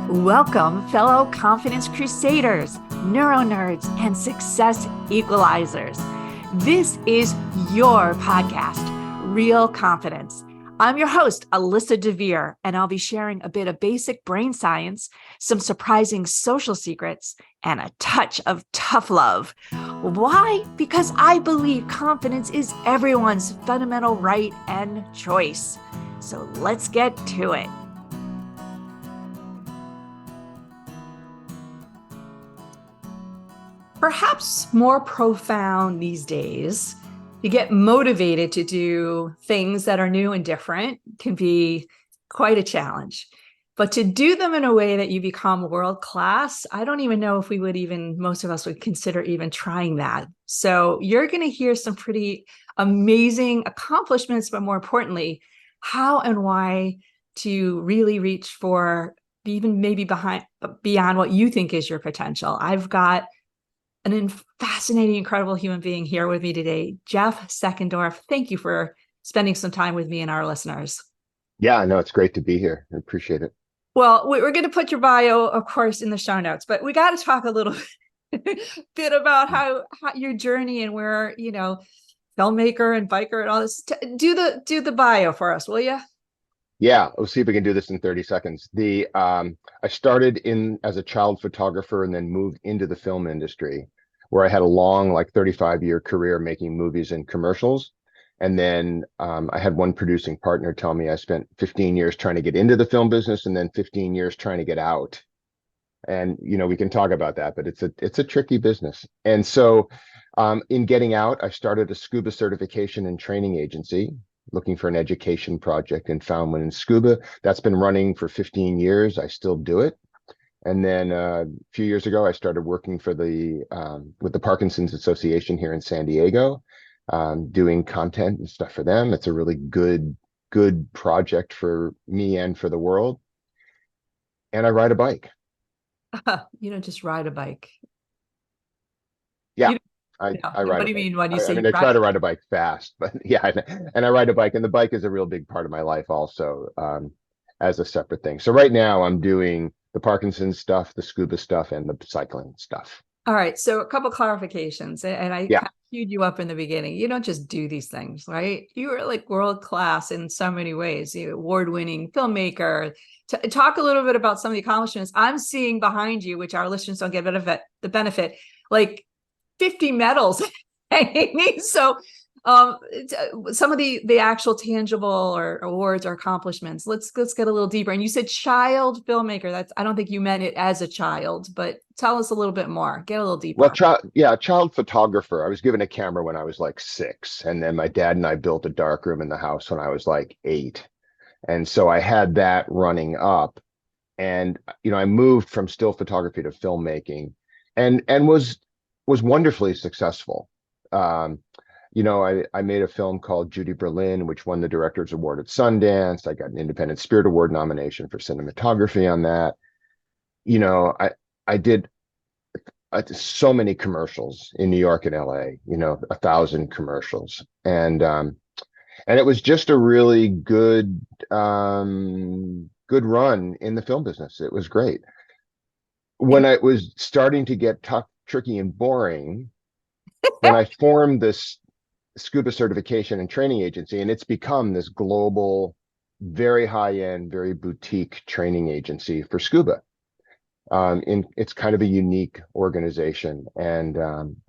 Welcome, fellow confidence crusaders, neuro nerds, and success equalizers. This is your podcast, Real Confidence. I'm your host, Alyssa DeVere, and I'll be sharing a bit of basic brain science, some surprising social secrets, and a touch of tough love. Why? Because I believe confidence is everyone's fundamental right and choice. So let's get to it. Perhaps more profound these days, to get motivated to do things that are new and different can be quite a challenge. But to do them in a way that you become world class, I don't even know if most of us would consider even trying that. So you're going to hear some pretty amazing accomplishments, but more importantly, how and why to really reach for even maybe beyond what you think is your potential. I've got an fascinating, incredible human being here with me today, Jeff Seckendorf. Thank you for spending some time with me and our listeners. Yeah, no, it's great to be here. I appreciate it. Well, we're going to put your bio, of course, in the show notes, but we got to talk a little bit about how your journey and where, filmmaker and biker and all this. Do the bio for us, will you? Yeah, we'll see if we can do this in 30 seconds. I started in as a child photographer and then moved into the film industry, where I had a long, like 35-year career making movies and commercials. And then I had one producing partner tell me I spent 15 years trying to get into the film business and then 15 years trying to get out. And we can talk about that, but it's a tricky business. And so in getting out, I started a scuba certification and training agency, looking for an education project, and found one in scuba. That's been running for 15 years. I still do it. And then a few years ago, I started working for with the Parkinson's Association here in San Diego, doing content and stuff for them. It's a really good project for me and for the world. And I ride a bike. You don't just ride a bike. Yeah. I ride what a do you bike. mean when you say I try to ride a bike fast, but yeah, and I ride a bike, and the bike is a real big part of my life also, as a separate thing. So right now I'm doing the Parkinson's stuff, the scuba stuff, and the cycling stuff. All right. So a couple clarifications, and I Yeah. kind of queued you up in the beginning. You don't just do these things, right? You are like world class in so many ways. You award-winning filmmaker. Talk a little bit about some of the accomplishments I'm seeing behind you, which our listeners don't get the benefit, like 50 medals. So some of the actual tangible or awards or accomplishments, let's get a little deeper. And you said child filmmaker. I don't think you meant it as a child, but tell us a little bit more. Get a little deeper. Well, child photographer. I was given a camera when I was like 6, and then my dad and I built a darkroom in the house when I was like 8. And so I had that running up, and I moved from still photography to filmmaking, and was wonderfully successful. I made a film called Judy Berlin, which won the Director's Award at Sundance. I got an Independent Spirit Award nomination for cinematography on that. I did so many commercials in New York and LA, 1,000 commercials. And it was just a really good run in the film business. It was great. When it was starting to get tough, tricky, and boring, when I formed this scuba certification and training agency, and it's become this global, very high-end, very boutique training agency for scuba. It's kind of a unique organization, and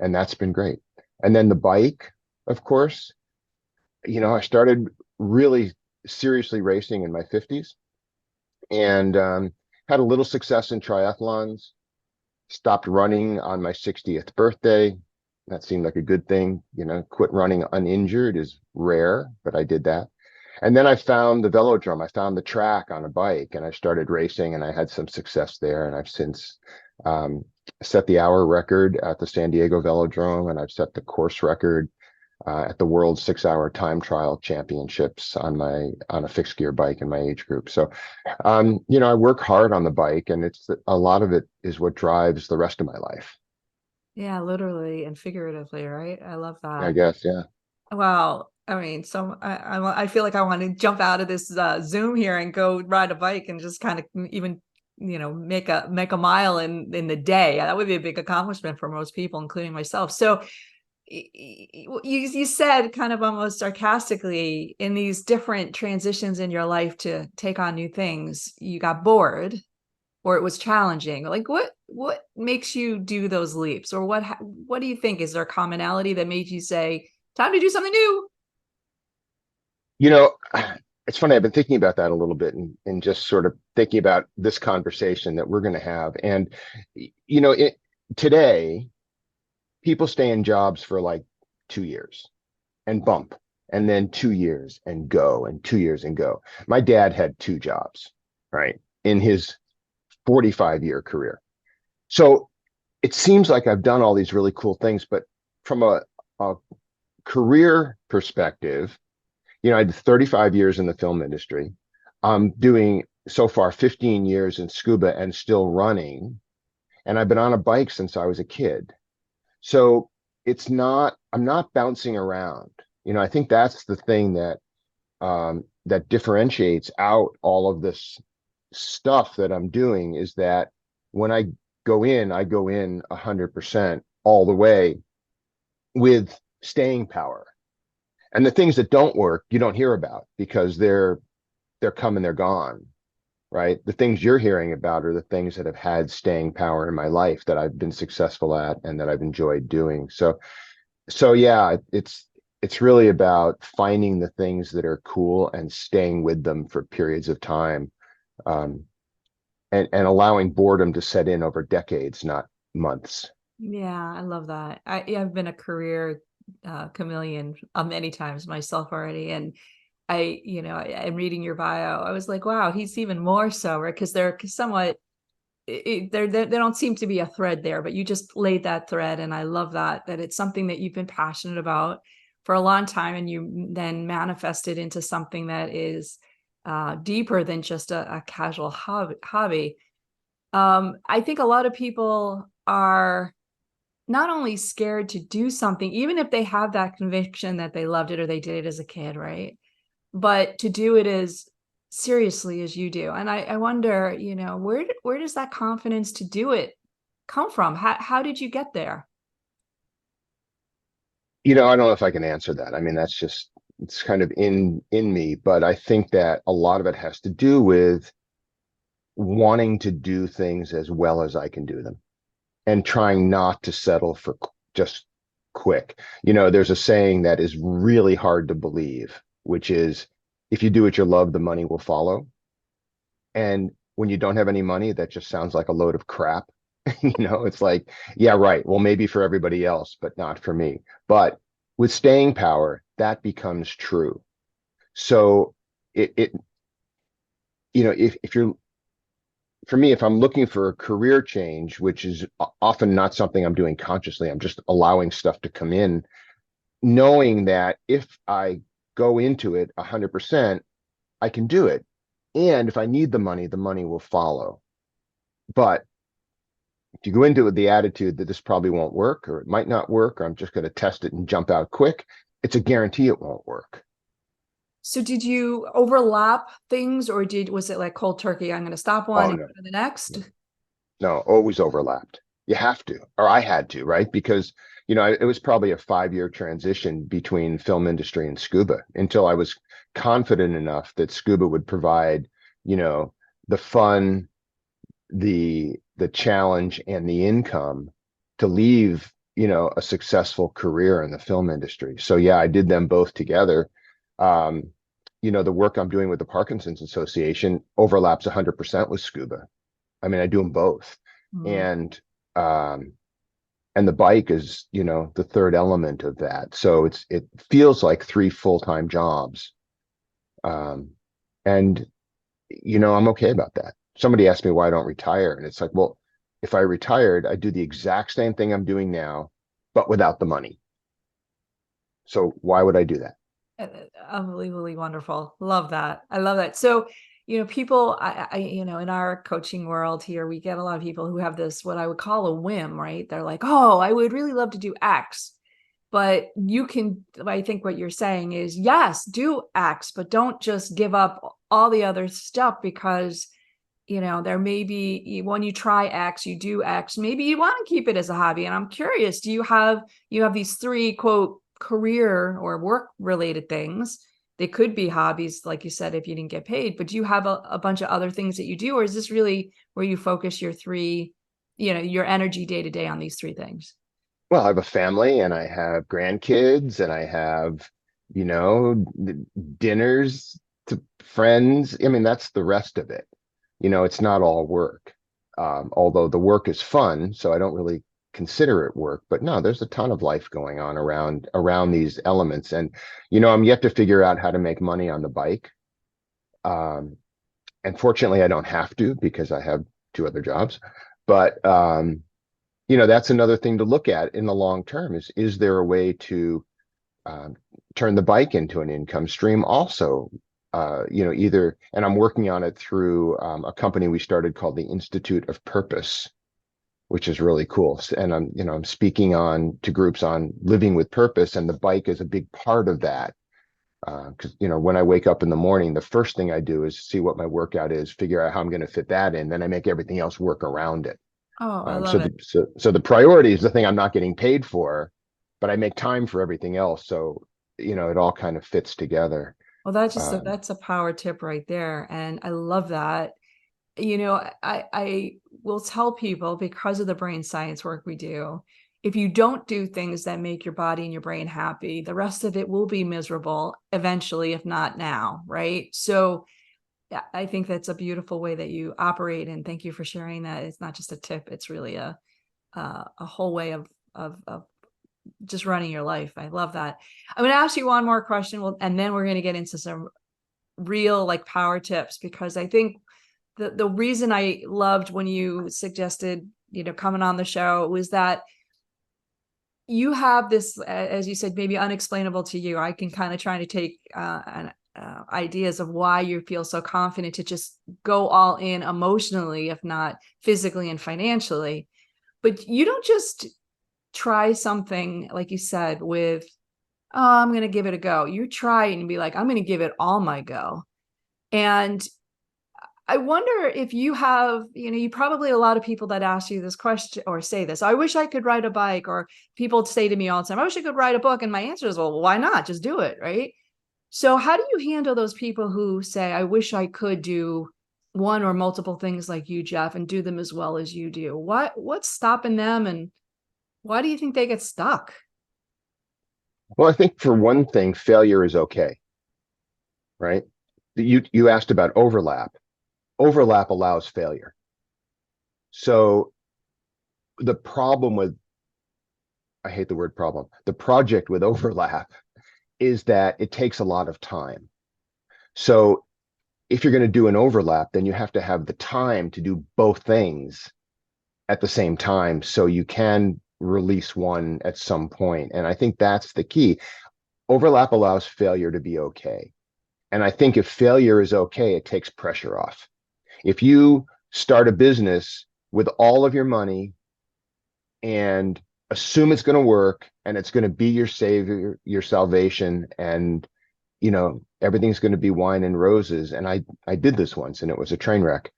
that's been great. And then the bike, of course, I started really seriously racing in my 50s, and had a little success in triathlons. Stopped running on my 60th birthday. That seemed like a good thing. Quit running uninjured is rare, but I did that. And then I found the Veladrome. I found the track on a bike, and I started racing, and I had some success there. And I've since set the hour record at the San Diego Veladrome, and I've set the course record at the World 6-Hour Time Trial Championships on a fixed gear bike in my age group. So, I work hard on the bike, and a lot of it is what drives the rest of my life. Yeah, literally and figuratively, right? I love that. I guess, yeah. Well, I mean, so I feel like I want to jump out of this Zoom here and go ride a bike and just kind of even make a mile in the day. That would be a big accomplishment for most people, including myself. So you said kind of almost sarcastically, in these different transitions in your life to take on new things, you got bored or it was challenging. Like what makes you do those leaps, or what do you think? Is there a commonality that made you say, time to do something new? You know, it's funny. I've been thinking about that a little bit and just sort of thinking about this conversation that we're going to have. And, today, people stay in jobs for like 2 years and bump, and then 2 years and go, and 2 years and go. My dad had two jobs, right, in his 45-year career. So it seems like I've done all these really cool things, but from a career perspective, I did 35 years in the film industry. I'm doing so far 15 years in scuba and still running. And I've been on a bike since I was a kid. So I'm not bouncing around. I think that's the thing that differentiates out all of this stuff that I'm doing, is that when I go in 100% all the way with staying power. And the things that don't work, you don't hear about because they're come and they're gone, right? The things you're hearing about are the things that have had staying power in my life that I've been successful at and that I've enjoyed doing. So yeah, it's really about finding the things that are cool and staying with them for periods of time, um, and allowing boredom to set in over decades, not months. Yeah, I love that. I've been a career chameleon many times myself already, and I'm reading your bio. I was like, wow, he's even more so, right? Because they're somewhat, they don't seem to be a thread there, but you just laid that thread, and I love that it's something that you've been passionate about for a long time, and you then manifested into something that is deeper than just a casual hobby. I think a lot of people are not only scared to do something, even if they have that conviction that they loved it or they did it as a kid, right? But to do it as seriously as you do. And I wonder, where does that confidence to do it come from? How did you get there? I don't know if I can answer that. I mean, it's kind of in me, but I think that a lot of it has to do with wanting to do things as well as I can do them and trying not to settle for just quick. There's a saying that is really hard to believe, which is, if you do what you love, the money will follow. And when you don't have any money, that just sounds like a load of crap. It's like, yeah, right. Well, maybe for everybody else, but not for me. But with staying power, that becomes true. So it if you're for me, if I'm looking for a career change, which is often not something I'm doing consciously, I'm just allowing stuff to come in, knowing that if I go into it 100%, I can do it. And if I need the money will follow. But if you go into it with the attitude that this probably won't work, or it might not work, or I'm just going to test it and jump out quick, it's a guarantee it won't work. So did you overlap things, or was it like cold turkey? I'm going to stop one Oh, and no, go to the next. no, always overlapped. You have to, or I had to, right? Because, it was probably a 5-year transition between film industry and scuba until I was confident enough that scuba would provide, the fun, the challenge, and the income to leave, a successful career in the film industry. So yeah, I did them both together. Um, the work I'm doing with the Parkinson's Association overlaps 100% with scuba. I mean, I do them both. Mm. And um and the bike is, the third element of that. So it feels like three full-time jobs. Um and I'm okay about that. Somebody asked me why I don't retire, and it's like, well, if I retired, I'd do the exact same thing I'm doing now, but without the money. So why would I do that? Unbelievably wonderful. Love that. I love that. So, people, in our coaching world here, we get a lot of people who have this, what I would call a whim, right? They're like, oh, I would really love to do X. But I think what you're saying is, yes, do X, but don't just give up all the other stuff, because there may be, when you try X, you do X, maybe you want to keep it as a hobby. And I'm curious, you have these three, quote, career or work related things? They could be hobbies, like you said, if you didn't get paid, but do you have a bunch of other things that you do? Or is this really where you focus your three, your energy day to day on these three things? Well, I have a family and I have grandkids and I have, you know, dinners to friends. I mean, that's the rest of it. It's not all work. Although the work is fun, so I don't really consider it work. But no, there's a ton of life going on around these elements. And I'm yet to figure out how to make money on the bike. Um, and fortunately, I don't have to because I have two other jobs. But that's another thing to look at in the long term is there a way to um, turn the bike into an income stream also? Either, and I'm working on it through a company we started called the Institute of Purpose, which is really cool. And I'm speaking on to groups on living with purpose, and the bike is a big part of that. Because when I wake up in the morning, the first thing I do is see what my workout is, figure out how I'm going to fit that in, then I make everything else work around it. Oh, I So love it. the priority is the thing I'm not getting paid for, but I make time for everything else. So it all kind of fits together. Well, that's a power tip right there. And I love that. I will tell people, because of the brain science work we do, if you don't do things that make your body and your brain happy, the rest of it will be miserable eventually, if not now, right? So yeah, I think that's a beautiful way that you operate, and thank you for sharing that. It's not just a tip; it's really a whole way of just running your life. I love that. I'm going to ask you one more question, and then we're going to get into some real like power tips, because I think the reason I loved when you suggested, coming on the show was that you have this, as you said, maybe unexplainable to you. I can kind of try to take ideas of why you feel so confident to just go all in emotionally, if not physically and financially. But you don't just try something, like you said, with, oh, I'm going to give it a go. You try and be like, I'm going to give it all my go. And I wonder if you have, you probably a lot of people that ask you this question or say this, I wish I could ride a bike, or people say to me all the time, I wish I could write a book. And my answer is, well, why not? Just do it. Right. So how do you handle those people who say, I wish I could do one or multiple things like you, Jeff, and do them as well as you do? What's stopping them? And why do you think they get stuck? Well, I think for one thing, failure is okay, right? You asked about overlap. Overlap allows failure. So the problem with, I hate the word problem, the project with overlap is that it takes a lot of time. So if you're going to do an overlap, then you have to have the time to do both things at the same time so you can release one at some point. And I think that's the key. Overlap allows failure to be okay. And I think if failure is okay, it takes pressure off. If you start a business with all of your money and assume it's going to work and it's going to be your savior, your salvation, and everything's going to be wine and roses. And I did this once and it was a train wreck.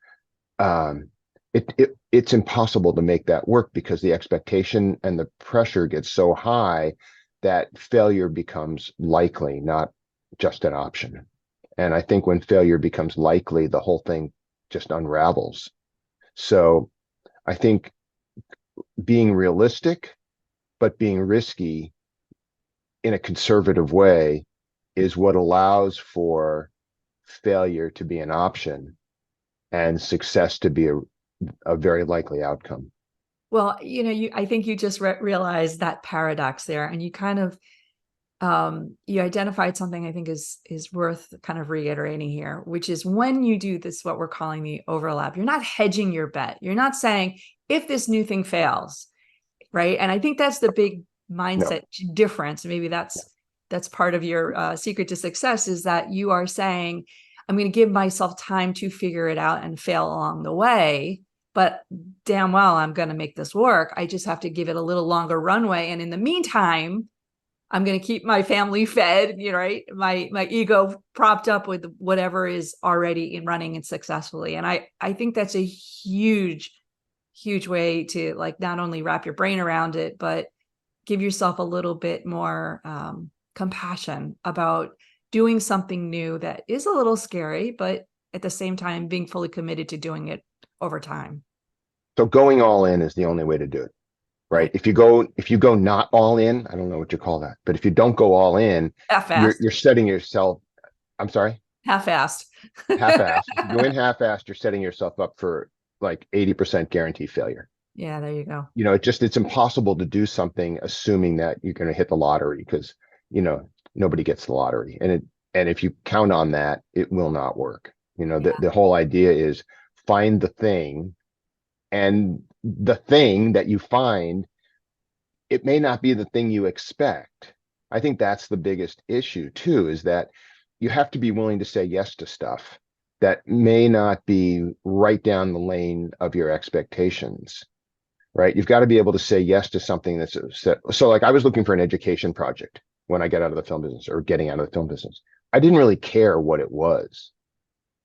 It's impossible to make that work because the expectation and the pressure gets so high that failure becomes likely, not just an option. And I think when failure becomes likely, the whole thing just unravels. So I think being realistic, but being risky in a conservative way is what allows for failure to be an option and success to be a very likely outcome. Well, I think you just realized that paradox there, and you kind of, you identified something I think is worth kind of reiterating here, which is when you do this, what we're calling the overlap, you're not hedging your bet. You're not saying, if this new thing fails, right? And I think that's the big No. mindset difference. Maybe that's part of your secret to success, is that you are saying, I'm going to give myself time to figure it out and fail along the way, but damn well, I'm going to make this work. I just have to give it a little longer runway. And in the meantime, I'm going to keep my family fed, right? My ego propped up with whatever is already in running and successfully. And I think that's a huge, huge way to like not only wrap your brain around it, but give yourself a little bit more compassion about doing something new that is a little scary, but at the same time, being fully committed to doing it over time. So going all in is the only way to do it, right? Right. If you go not all in, I don't know what you call that, but if you don't go all in, Half-assed. you're setting yourself, I'm sorry, Half-assed. half-assed. If you go in half-assed, you're setting yourself up for like 80% guaranteed failure. Yeah, there you go. It's impossible to do something assuming that you're going to hit the lottery because, nobody gets the lottery. And if you count on that, it will not work. Yeah. The whole idea is find the thing, and the thing that you find, it may not be the thing you expect. I think that's the biggest issue too, is that you have to be willing to say yes to stuff that may not be right down the lane of your expectations, right? You've got to be able to say yes to something that's so like I was looking for an education project when I got out of the film business, or getting out of the film business. I didn't really care what it was.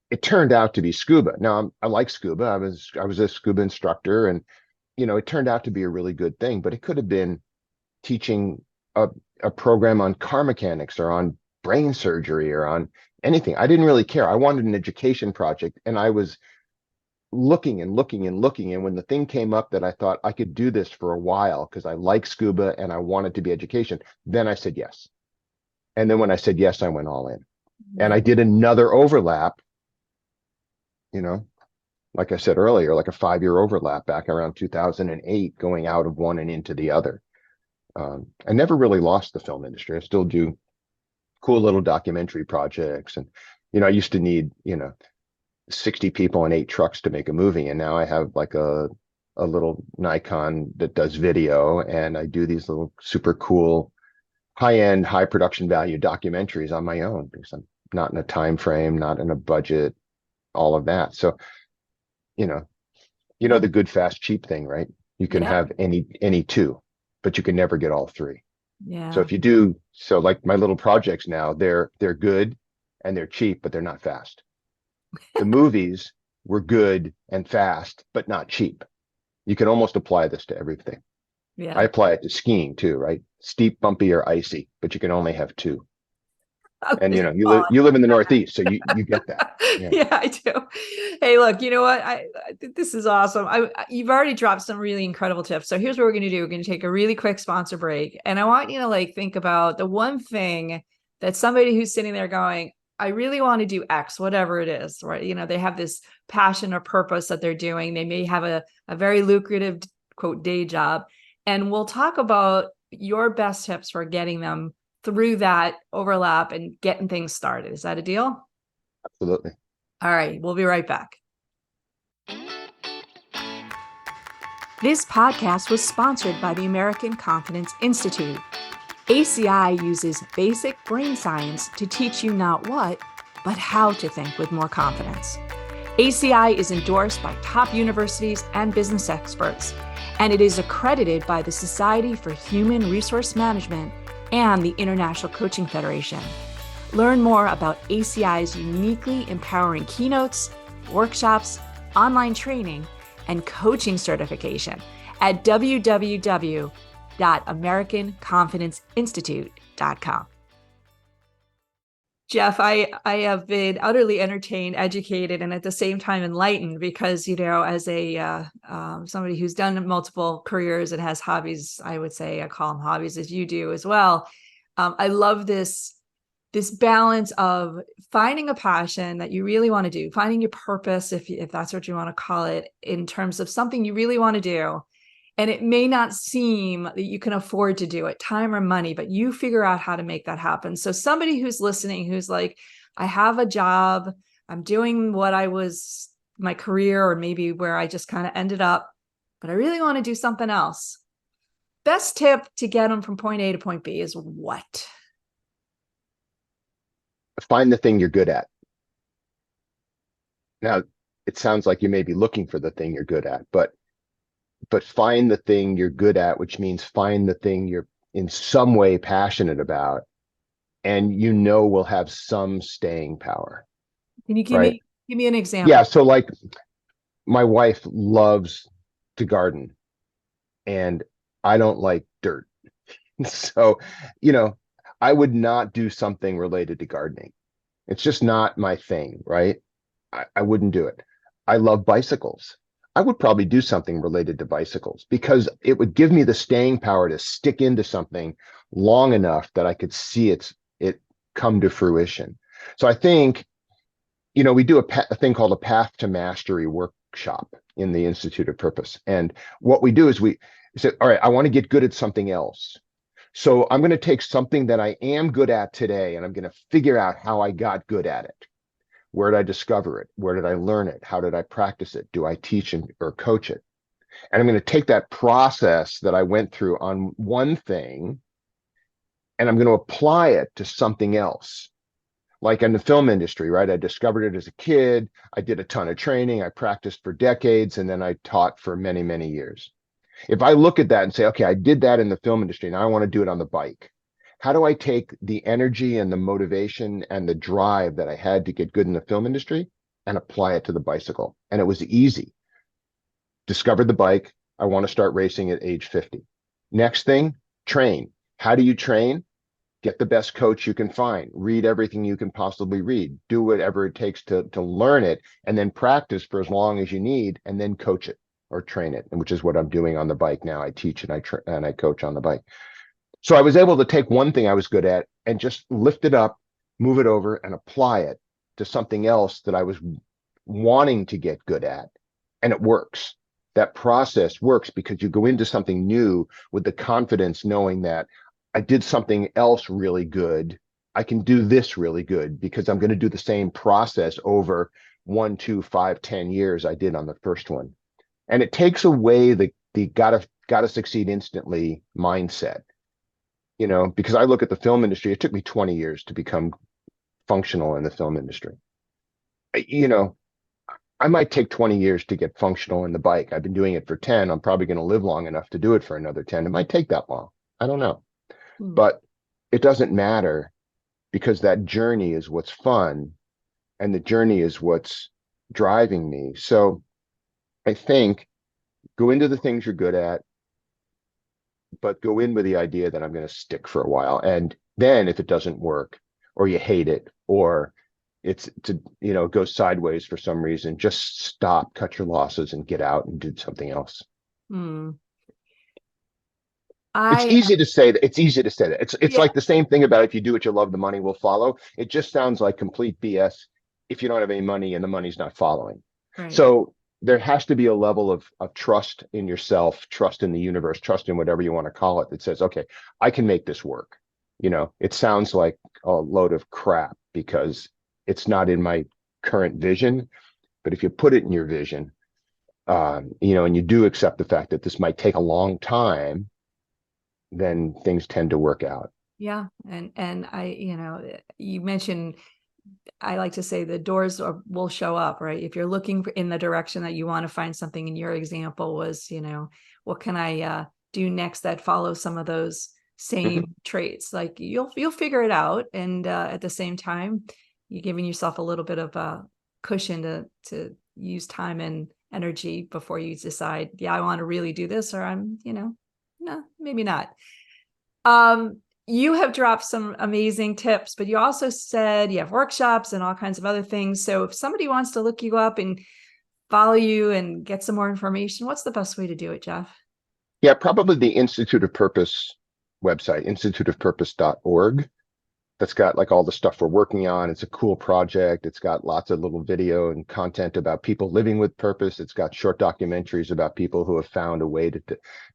It turned out to be scuba. Now I like scuba. I was a scuba instructor, and it turned out to be a really good thing, but it could have been teaching a program on car mechanics or on brain surgery or on anything. I didn't really care. I wanted an education project, and I was looking and looking and looking. And when the thing came up that I thought I could do this for a while because I like scuba and I wanted to be education, then I said yes. And then when I said yes, I went all in. And I did another overlap, you know, like I said earlier, like a 5-year overlap back around 2008, going out of one and into the other. I never really lost the film industry. I still do cool little documentary projects. And, I used to need, 60 people and 8 trucks to make a movie. And now I have like a little Nikon that does video, and I do these little super cool, high-end, high production value documentaries on my own because I'm not in a time frame, not in a budget, all of that. So, the good, fast, cheap thing, right? You can Yeah. have any two, but you can never get all three. So Yeah. if you do, so like my little projects now, they're good and they're cheap, but they're not fast. The movies were good and fast, but not cheap. You can almost apply this to everything. I Yeah. apply it to skiing too, right? Steep, bumpy, or icy, but you can only have two. And you live in the Northeast, so you get that. Yeah. Yeah, I do. Hey, look, you know what? I think this is awesome. You've already dropped some really incredible tips. So here's what we're going to do. We're going to take a really quick sponsor break. And I want you to like think about the one thing that somebody who's sitting there going, I really want to do X, whatever it is, right? They have this passion or purpose that they're doing. They may have a very lucrative, quote, day job. And we'll talk about your best tips for getting them through that overlap and getting things started. Is that a deal? Absolutely. All right, we'll be right back. This podcast was sponsored by the American Confidence Institute. ACI uses basic brain science to teach you not what, but how to think with more confidence. ACI is endorsed by top universities and business experts, and it is accredited by the Society for Human Resource Management and the International Coaching Federation. Learn more about ACI's uniquely empowering keynotes, workshops, online training, and coaching certification at www.americanconfidenceinstitute.com. Jeff, I have been utterly entertained, educated, and at the same time enlightened because, as a somebody who's done multiple careers and has hobbies, I would say I call them hobbies as you do as well. I love this balance of finding a passion that you really want to do, finding your purpose, if that's what you want to call it, in terms of something you really want to do. And it may not seem that you can afford to do it, time or money, but you figure out how to make that happen. So somebody who's listening, who's like, I have a job, I'm doing what I was my career, or maybe where I just kind of ended up, but I really want to do something else. Best tip to get them from point A to point B is what? Find the thing you're good at. Now, it sounds like you may be looking for the thing you're good at, but find the thing you're good at, which means find the thing in some way passionate about, and will have some staying power, Can you right? give me an Yeah. example? So like my wife loves to garden, and I don't like dirt. So, you know, I would not do something related to gardening. It's just not my thing, right? I wouldn't do it. I love bicycles. I would probably do something related to bicycles because it would give me the staying power to stick into something long enough that I could see it come to fruition. So I think, we do a thing called a Path to Mastery workshop in the Institute of Purpose. And what we do is we say, all right, I want to get good at something else. So I'm going to take something that I am good at today, and I'm going to figure out how I got good at it. Where did I discover it? Where did I learn it? How did I practice it? Do I teach or coach it? And I'm going to take that process that I went through on one thing, and I'm going to apply it to something else. Like in the film industry, right? I discovered it as a kid. I did a ton of training. I practiced for decades, and then I taught for many, many years. If I look at that and say, okay, I did that in the film industry, now I want to do it on the bike. How do I take the energy and the motivation and the drive that I had to get good in the film industry and apply it to the bicycle? And it was easy. Discovered the bike. I want to start racing at age 50. Next thing, train. How do you train? Get the best coach you can find. Read everything you can possibly read. Do whatever it takes to learn it, and then practice for as long as you need, and then coach it or train it, which is what I'm doing on the bike now. I teach and I coach on the bike. So I was able to take one thing I was good at and just lift it up, move it over, and apply it to something else that I was wanting to get good at. And it works. That process works because you go into something new with the confidence knowing that I did something else really good. I can do this really good because I'm going to do the same process over 1, 2, 5, 10 years I did on the first one. And it takes away the gotta succeed instantly mindset, because I look at the film industry. It took me 20 years to become functional in the film industry. You know, I might take 20 years to get functional in the bike. I've been doing it for 10. I'm probably going to live long enough to do it for another 10. It might take that long. I don't know. Hmm. But it doesn't matter because that journey is what's fun and the journey is what's driving me. So I think go into the things you're good at, but go in with the idea that I'm going to stick for a while. And then if it doesn't work or you hate it or goes sideways for some reason, just stop, cut your losses and get out and do something else. Hmm. It's I easy to say that. It's easy to say that. It's Yeah, like the same thing about if you do what you love, the money will follow. It just sounds like complete BS if you don't have any money and the money's not following. right. So there has to be a level of trust in yourself, trust in the universe, trust in whatever you want to call it that says, okay, I can make this work. It sounds like a load of crap because it's not in my current vision. But if you put it in your vision, and you do accept the fact that this might take a long time, then things tend to work out. Yeah. And you mentioned, I like to say the doors will show up, right? If you're looking in the direction that you want to find something, and your example was, what can I do next that follows some of those Mhm. same traits? Like you'll figure it out. And at the same time, you're giving yourself a little bit of a cushion to use time and energy before you decide, yeah, I want to really do this, or no, maybe not. You have dropped some amazing tips, but you also said you have workshops and all kinds of other things. So if somebody wants to look you up and follow you and get some more information, what's the best way to do it, Jeff? Yeah, probably the Institute of Purpose website, instituteofpurpose.org. That's got like all the stuff we're working on. It's a cool project. It's got lots of little video and content about people living with purpose. It's got short documentaries about people who have found a way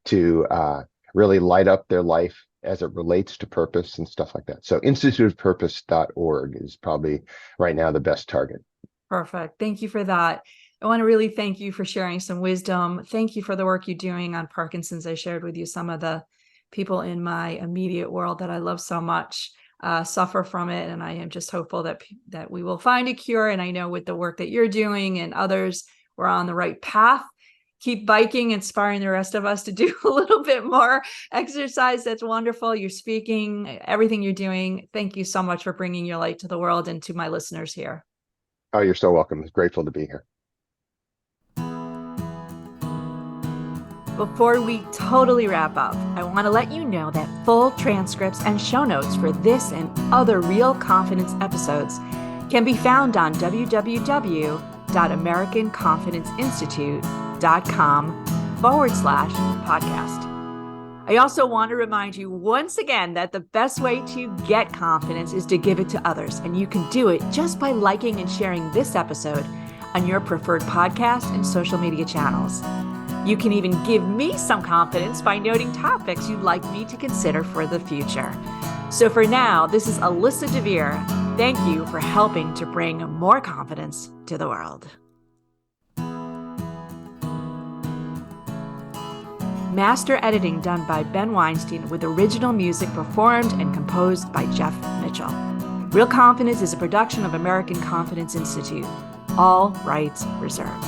to really light up their life as it relates to purpose and stuff like that. So instituteofpurpose.org is probably right now the best target. Perfect. Thank you for that. I want to really thank you for sharing some wisdom. Thank you for the work you're doing on Parkinson's. I shared with you some of the people in my immediate world that I love so much suffer from it. And I am just hopeful that we will find a cure. And I know with the work that you're doing and others, we're on the right path. keep biking, inspiring the rest of us to do a little bit more exercise. That's wonderful. You're speaking, everything you're doing. Thank you so much for bringing your light to the world and to my listeners here. Oh, you're so welcome. It's grateful to be here. Before we totally wrap up, I want to let you know that full transcripts and show notes for this and other Real Confidence episodes can be found on www.americanconfidenceinstitute.com/podcast. I also want to remind you once again that the best way to get confidence is to give it to others, and you can do it just by liking and sharing this episode on your preferred podcast and social media channels. You can even give me some confidence by noting topics you'd like me to consider for the future. So for now, this is Alyssa DeVere. Thank you for helping to bring more confidence to the world. Master editing done by Ben Weinstein with original music performed and composed by Jeff Mitchell. Real Confidence is a production of American Confidence Institute. All rights reserved.